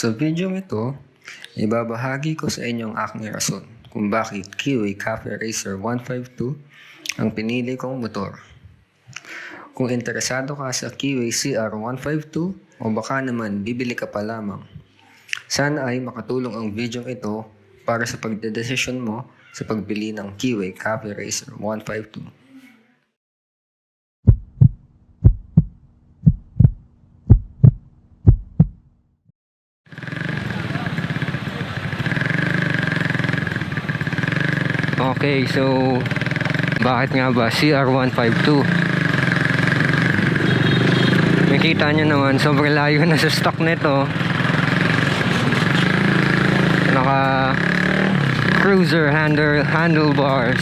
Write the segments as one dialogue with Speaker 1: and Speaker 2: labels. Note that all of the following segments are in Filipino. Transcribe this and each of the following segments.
Speaker 1: Sa video ito, ibabahagi ko sa inyo ang aking rason kung bakit Kiwi Cafe Racer 152 ang pinili kong motor. Kung interesado ka sa Kiwi CR152 o baka naman bibili ka pa lamang, sana ay makatulong ang video ito para sa pagdedesisyon mo sa pagbili ng Kiwi Cafe Racer 152. Okay, so bakit nga ba CR152? Nakita nyo naman, sobrang layo na sa stock nito. Naka cruiser handlebars.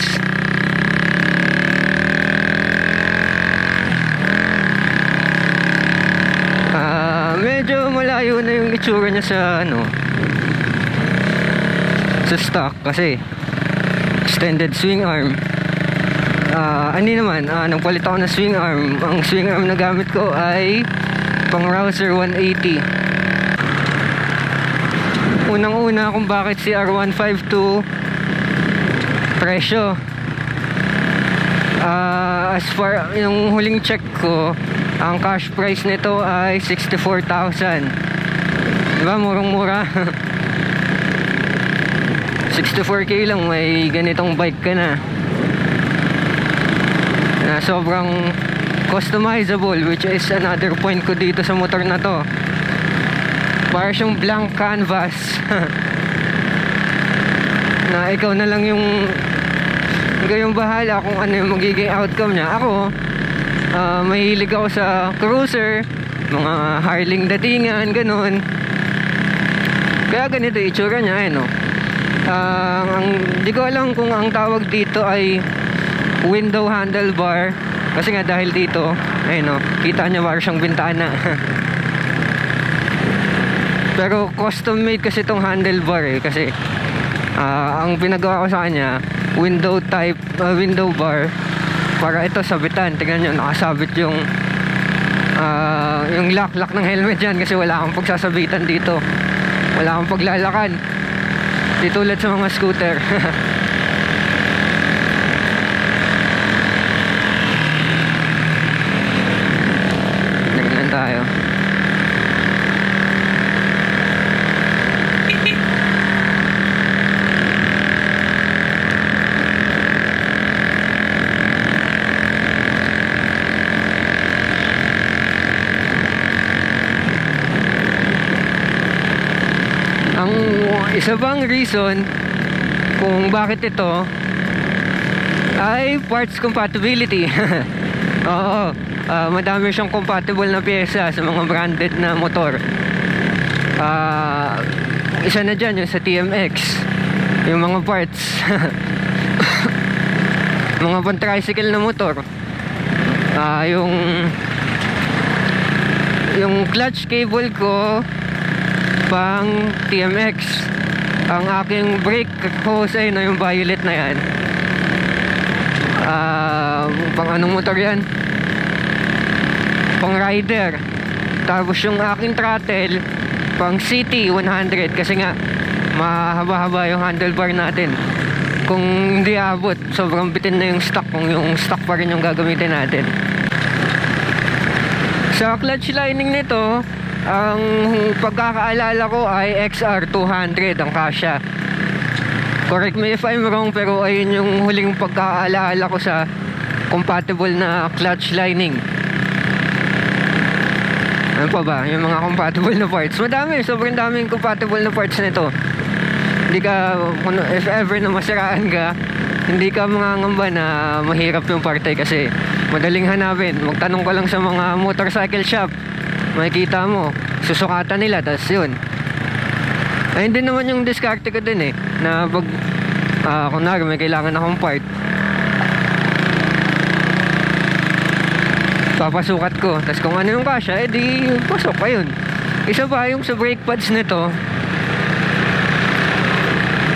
Speaker 1: Medyo malayo na yung itsura niya sa sa stock kasi extended swing arm. Nagpalit ako ng swing arm. Ang swing arm na gamit ko ay pang Rouser 180. Unang-una kung bakit CR152, presyo. As far yung huling check ko, ang cash price nito ay 64,000. Diba? Murang-mura. 64k lang, may ganitong bike ka na sobrang customizable, which is another point ko dito sa motor na to. Para siyang blank canvas na ikaw na lang yung bahala kung ano yung magiging outcome niya. Ako, mahilig ako sa cruiser, mga Harling datingan, ganun. Kaya ganito yung itsura niya, di ko alam kung ang tawag dito ay window handlebar, kasi nga dahil dito, kita niya parang siyang bintana. Pero custom made kasi itong handlebar kasi ang pinagawa ko sa kanya, window bar, para ito sabitan. Tingnan nyo, nakasabit yung lock ng helmet dyan, kasi wala akong pagsasabitan dito, wala akong paglalakan, di tulad sa mga scooter. Naglan tayo. Ang isa bang reason kung bakit ito ay parts compatibility. Oo, madami siyang compatible na pyesa sa mga branded na motor. Isa na dyan yung sa TMX, yung mga parts. Mga pang tricycle na motor, yung clutch cable ko pang TMX. Ang aking brake hose ay yung violet na yan. Pang anong motor yan? Pang rider. Tapos yung aking throttle pang CT 100, kasi nga mahaba-haba yung handlebar natin. Kung hindi abot, sobrang bitin na yung stock, kung yung stock pa rin yung gagamitin natin. Sa clutch lining nito, ang pagkakaalala ko ay XR200 ang kasya. Correct me if I'm wrong, pero ayun yung huling pagkakaalala ko sa compatible na clutch lining. Ano pa ba? Yung mga compatible na parts, madami, sobrang daming compatible na parts nito. Hindi ka, if ever na masiraan ka, hindi ka mangangamba na mahirap yung parte, kasi madaling hanapin. Magtanong ka lang sa mga motorcycle shop, makikita mo, susukatan nila, tas yun. Ayun din naman yung diskarte ko din na pag kunwari may kailangan akong part, papasukat ko, tas kung ano yung kasya, di pasok pa yun. Isa pa yung sa brake pads nito,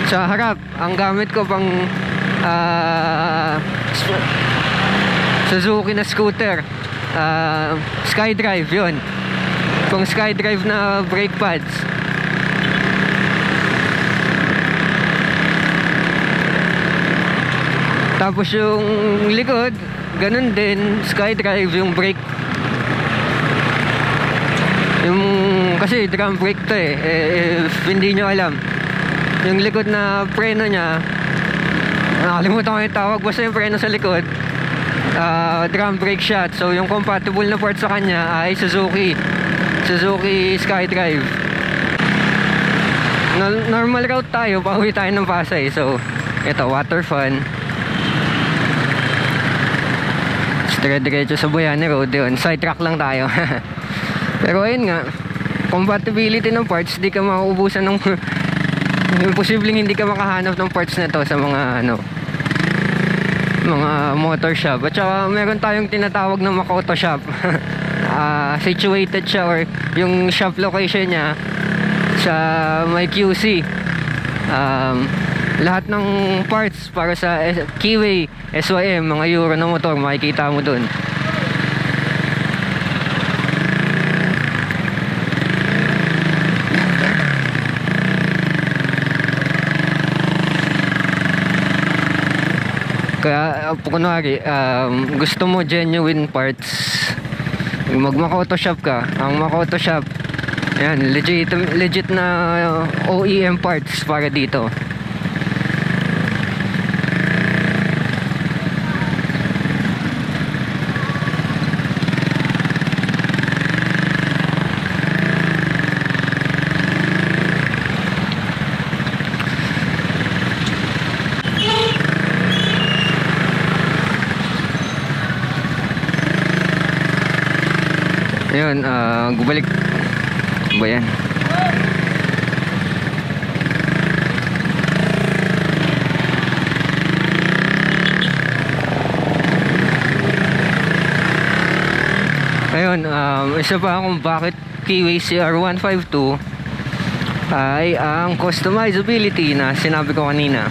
Speaker 1: sa harap, ang gamit ko pang Suzuki na scooter, SkyDrive yun. Kung SkyDrive na brake pads, Tapos yung likod, ganun din, SkyDrive, yung brake. Yung, kasi drum brake to if hindi nyo alam. Yung likod na preno nya, nakalimutan ko yung tawag, basta yung preno sa likod, drum brake shot. So yung compatible na part sa kanya ay Suzuki SkyDrive. Normal route tayo, pauwi tayo ng Pasay. So ito, water fan. Dire-diretso sa Boyani Road yun. Side track lang tayo. Pero ayun nga, compatibility ng parts, di ka mauubusan ng imposibleng hindi ka makahanap ng parts na to sa mga mga motor shop. At saka meron tayong tinatawag na Makoto shop. Situated siya, or yung shop location niya sa may QC. Lahat ng parts para sa Keyway, SYM, mga Euro na motor, makikita mo dun. Kaya kunwari, gusto mo genuine parts, mag-Makoto shop ka. Ang Makoto shop, yan, legit na OEM parts para dito. Ayun, gubalik ba yan? Ayun, isa pa kung bakit Keyway CR152 ay ang customizability na sinabi ko kanina.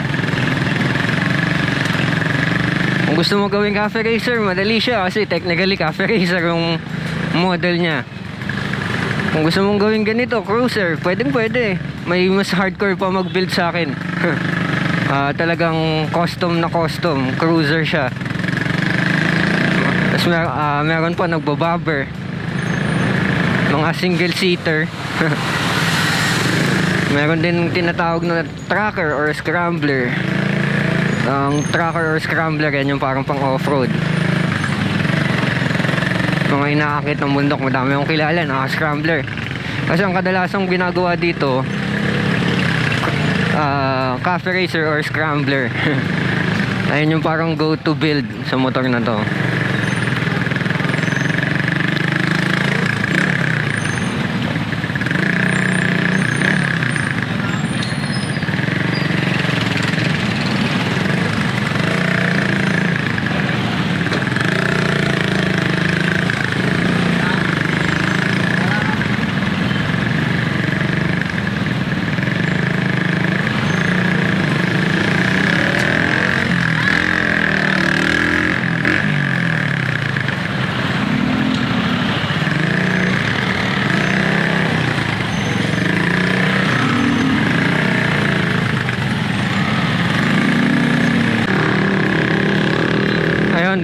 Speaker 1: Kung gusto mo gawing cafe racer, madali siya kasi technically cafe racer yung model niya. Kung gusto mong gawin ganito, cruiser, pwede. May mas hardcore pa mag-build sa akin. Talagang custom na custom cruiser siya. Tapos meron pa nagbabobber, mga single seater. Meron din tinatawag na tracker or scrambler. Ang tracker or scrambler yan yung parang pang off-road, mga inaakit ng bundok. Madami akong kilala na scrambler. Kasi ang kadalasang ginagawa dito, cafe racer or scrambler. Ayun yung parang go to build sa motor na to.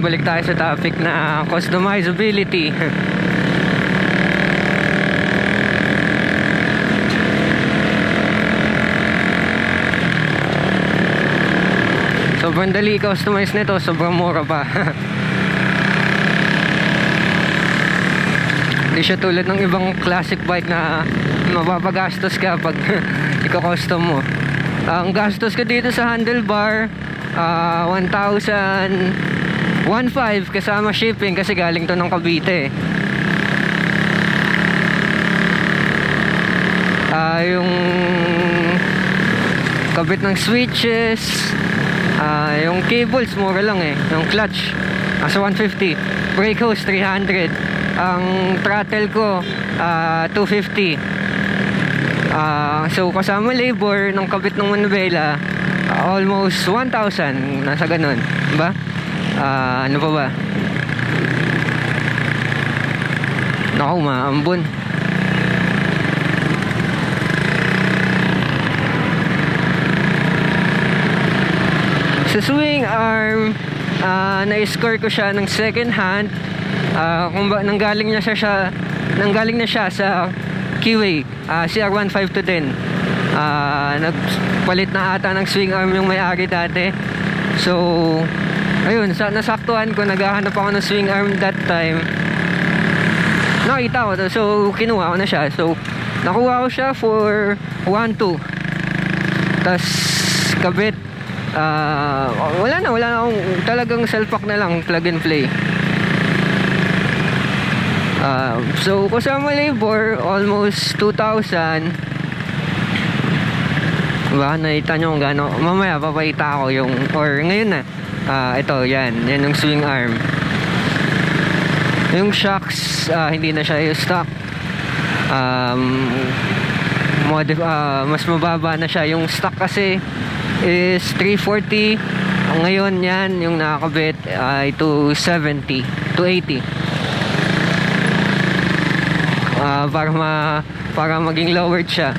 Speaker 1: Balik tayo sa topic na customizability. Sobrang dali customize nito, sobrang mura pa. Hindi siya tulad ng ibang classic bike na mapapagastos ka pag i-custom mo. Ang gastos ko dito sa handlebar, 1,500 kasama shipping kasi galing to ng Cavite. Yung kabit ng switches, yung cables mura lang yung clutch nasa 150, brake hose 300, ang throttle ko 250. So kasama labor ng kabit ng manubela, almost 1,000, nasa ganun, diba? Ano pa ba? Naku, maambon. Sa swing arm, na-score ko siya ng second hand. Nanggaling na siya sa Kiwi, CR1510. Nagpalit na ata ng swing arm yung may-ari dati. So, ayun, nasaktuhan ko, naghahanap ako ng swing arm that time. Nakita ko to, so kinuha ko na siya. So, nakuha ko siya for 1.2. Tas kabit, wala na akong, talagang self-pack na lang, plug and play. So kasama labor, almost 2,000. Baka nakita nyo kung gano'n. Mamaya papakita ako yung, or ngayon na, ito, yan yung swing arm. Yung shocks, hindi na siya yung stock. Mas mababa na siya. Yung stock kasi is 340. Ngayon yan, yung nakakabit ay 270, 280. Para maging lowered siya.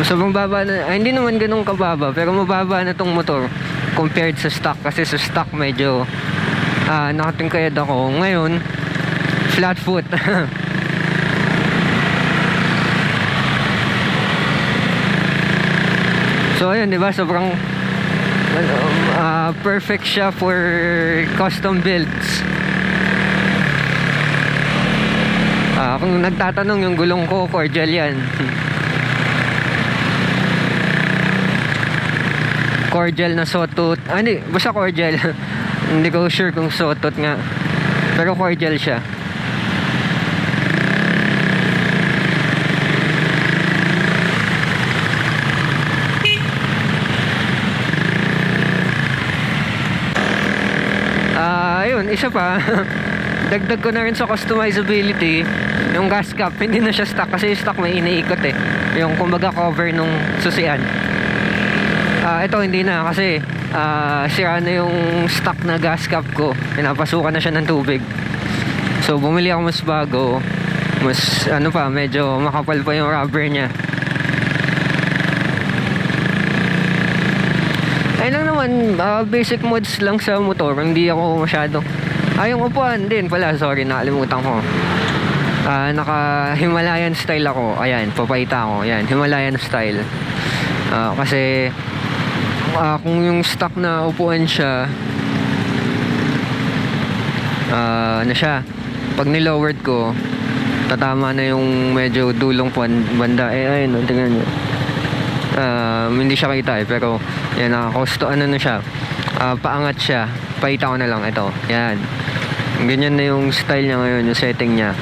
Speaker 1: Sobrang baba na, hindi naman ganun kababa, pero mababa na tong motor compared sa stock. Kasi sa stock medyo nakatingkayad ako. Ngayon, flat foot. So ayun, diba, sobrang perfect siya for custom builds. Kung nagtatanong, yung gulong ko cordial yan. Cordial na sawtooth. Hindi, basta cordial. Hindi ko sure kung sawtooth nga, pero cordial siya. Ayun, isa pa. Dagdag ko na rin sa customizability yung gas cap. Hindi na siya stock, kasi yung stock may iniikot eh, yung kumbaga cover nung susian. Ito hindi na, kasi sira na yung stock na gas cap ko. Pinapasukan na siya ng tubig. So bumili ako mas bago, mas medyo makapal pa yung rubber niya. Ayun lang naman, basic mods lang sa motor. Hindi ako masyado. Yung upuan din pala, sorry, nakalimutan ko. Naka Himalayan style ako. Ayan, papayita ko. Ayan, Himalayan style. Kasi kung yung stock na upuan siya, siya, pag nilowered ko, tatama na yung medyo dulong banda. Ayun, tingnan nyo. Hindi siya kita pero yan, nakakosto, na siya, paangat siya. Paita ko na lang ito, yan, ganyan na yung style niya ngayon, yung setting niya,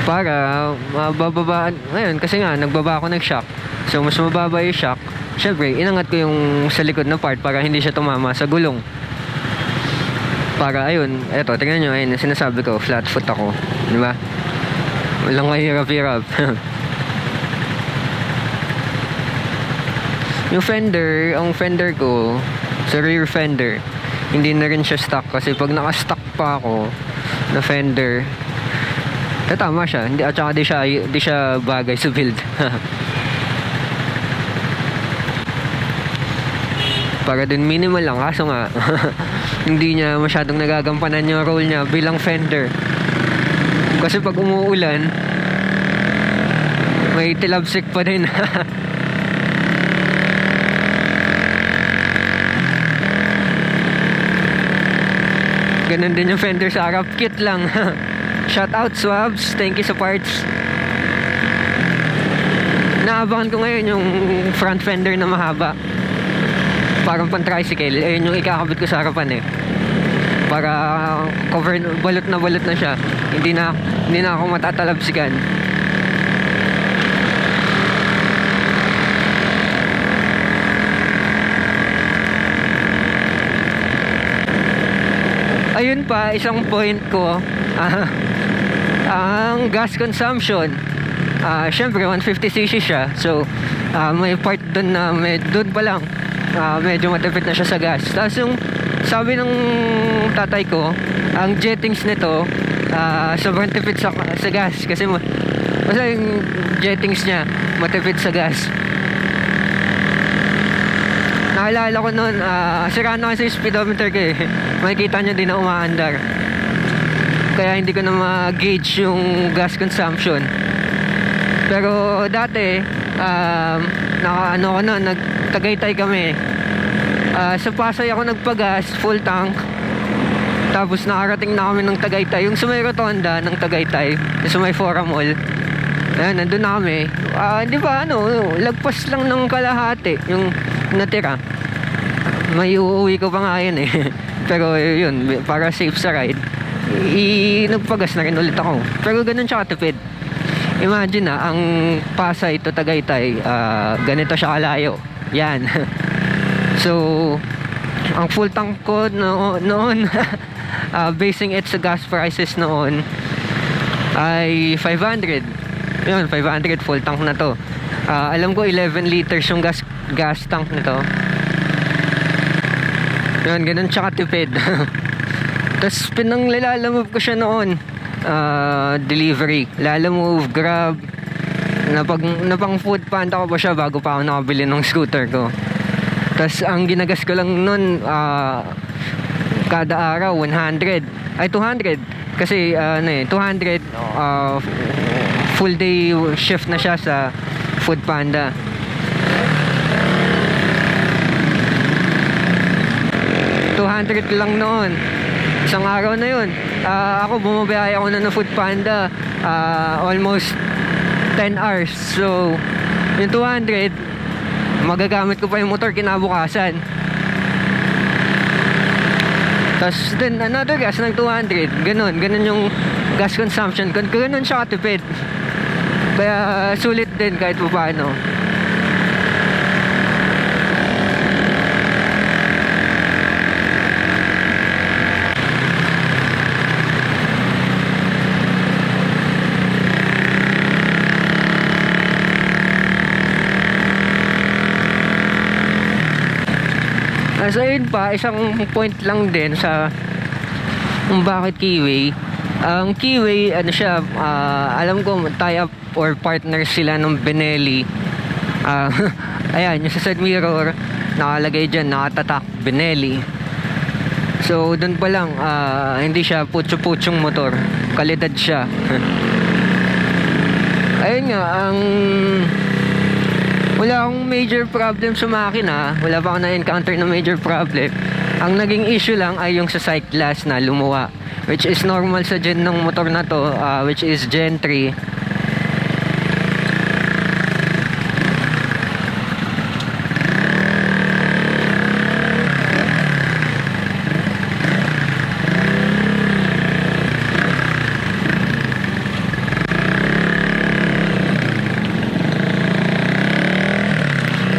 Speaker 1: para mababaan ngayon, kasi nga nagbaba ako ng shock. So mas mababa yung shock, syempre inangat ko yung sa likod na part para hindi siya tumama sa gulong. Para ayun, eto, tingnan nyo, ayun, sinasabi ko, flat foot ako, di ba? Walang mahirap-hirap. Yung fender, ang fender ko sa rear fender, hindi na rin siya stock, kasi pag naka-stock pa ako na fender, tama siya, hindi, at saka di siya bagay sa build. Para din minimal lang, kaso nga hindi niya masyadong nagagampanan yung role niya bilang fender. Kasi pag umuulan, may tilabsik pa din. Ganun din yung fender sa harap, kit lang. Shout out Swabs, thank you sa parts. Naabangan ko ngayon yung front fender na mahaba, parang pan tricycle. Ayun yung ikakabit ko sa harapan eh, para cover, balot na siya. Hindi na ako matatalabsikan. Ayun pa, isang point ko, ang gas consumption. Syempre 150cc siya, so may part doon na doon pa lang medyo matipid na siya sa gas. Tapos yung sabi ng tatay ko, ang jettings nito sobrang tipid sa gas, kasi basta yung jettings niya matipid sa gas. Naalala ko noon, sira na kasi yung speedometer ko eh. Makikita nyo din na umaandar. Kaya hindi ko na ma-gauge yung gas consumption. Pero dati, nagtagaytay kami. Sa Pasay ako nagpagas, full tank. Tapos nakarating na kami ng Tagaytay. Yung sa may rotonda ng Tagaytay, yung sa may Fora Mall. Ayan, nandun na kami. Di ba, lagpas lang ng kalahati yung natira. May uuwi ko pa nga yun eh. Pero yun, para safe sa ride, nagpagas na rin ulit ako. Pero ganun siya katipid. Imagine ang Pasay to Tagaytay, ganito siya kalayo. Yan. So, ang full tank ko noon, basing it sa gas prices noon, ay 500. Yun, 500 full tank na to. Alam ko 11 liters yung gas tank nito. Yun, ganun siya katipid. Tapos pinanglilalamove ko siya noon. Delivery, Lalamove, Grab. Napang food panda ko pa siya bago pa ako nakabili ng scooter ko. Tapos ang ginagas ko lang noon, kada araw 100 ay 200 kasi 200 full day shift na siya sa Food Panda. $200 lang noon isang araw na yun. Ako bumabiyaya ako na ng Food Panda almost 10 hours. So yung 200 magagamit ko pa yung motor kinabukasan. Tapos then another gas ng 200. Ganun yung gas consumption. Ganun siya katipid. Kaya sulit din kahit pa paano. So yun pa, isang point lang din sa kung bakit Keyway. Ang Keyway, siya, alam ko tie-up or partner sila ng Benelli. Ayan, yung sa side mirror nakalagay dyan, nakatatak Benelli. So dun pa lang, hindi siya putyo-putyong motor, kalidad siya. Ayun nga, wala akong major problem sa makina. Wala pa akong na-encounter na major problem. Ang naging issue lang ay yung sa sight glass na lumuwa, which is normal sa gen ng motor na to, which is Gen 3.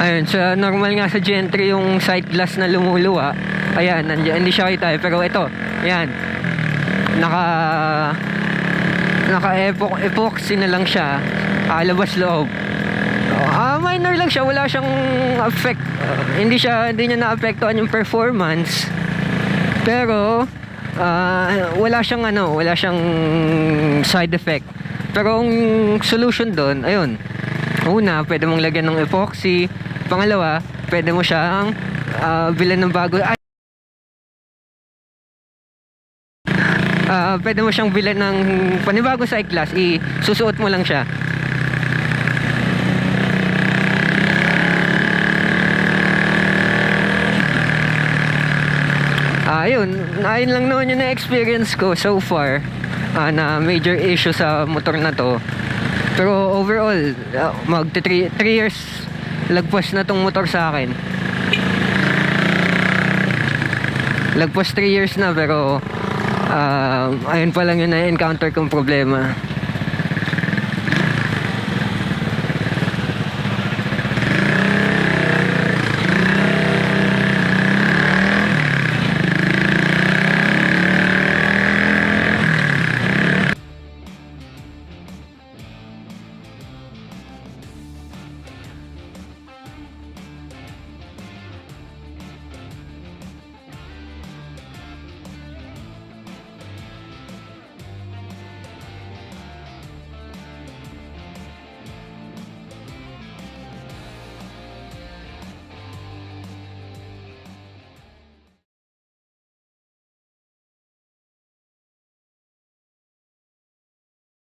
Speaker 1: Ayun, sa normal nga sa Gen 3 yung sight glass na lumuluwa. Ayan, hindi siya kita pero ito, ayan. Epoxy na lang siya. Labas loob. Minor lang siya, wala siyang effect. Hindi niya naapektuhan yung performance. Pero wala siyang side effect. Pero ang solution doon, ayun. Una, pwede mong lagyan ng epoxy. Pangalawa, pwede mo siyang bilhan ng bago. Pwede mo siyang bilhan ng panibago sight glass. Susuot mo lang siya. Ayun lang naman yung na-experience ko so far na major issue sa motor na to. Pero overall, mag 3 years lagpas na tong motor sa akin. Lagpas 3 years na pero ayun pa lang yung na-encounter kong problema.